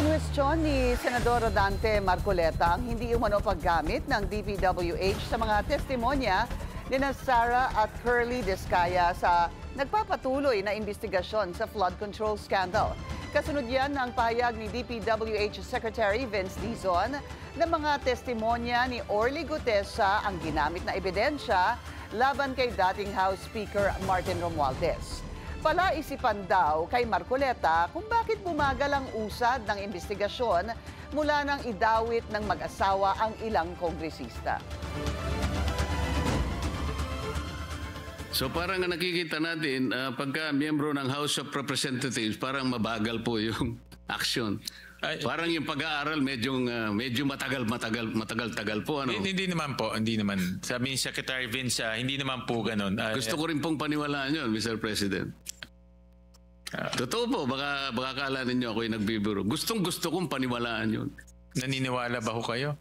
Kinwestiyon ni Senador Rodante Marcoleta ang hindi umano paggamit ng DPWH sa mga testimonya ni Sara at Curly Descaya sa nagpapatuloy na investigasyon sa flood control scandal. Kasunod yan ng pahayag ni DPWH Secretary Vince Dizon na mga testimonya ni Orly Gutesa ang ginamit na ebidensya laban kay dating House Speaker Martin Romualdez. Palaisipan daw kay Marcoleta kung bakit bumagal ang usad ng investigasyon mula nang idawit ng mag-asawa ang ilang kongresista. So parang nakikita natin, pagka miyembro ng House of Representatives, parang mabagal po yung action. Parang yung pag-aaral medyo matagal po. Ano? Hindi naman po, hindi naman. Sabi ni Secretary Vince, hindi naman po ganun. Gusto ko rin pong paniwalaan yun, Mr. President. Totoo po, baka akala ninyo ako'y nagbibiro. Gustong-gusto kong paniwalaan yun. Naniniwala ba ho kayo?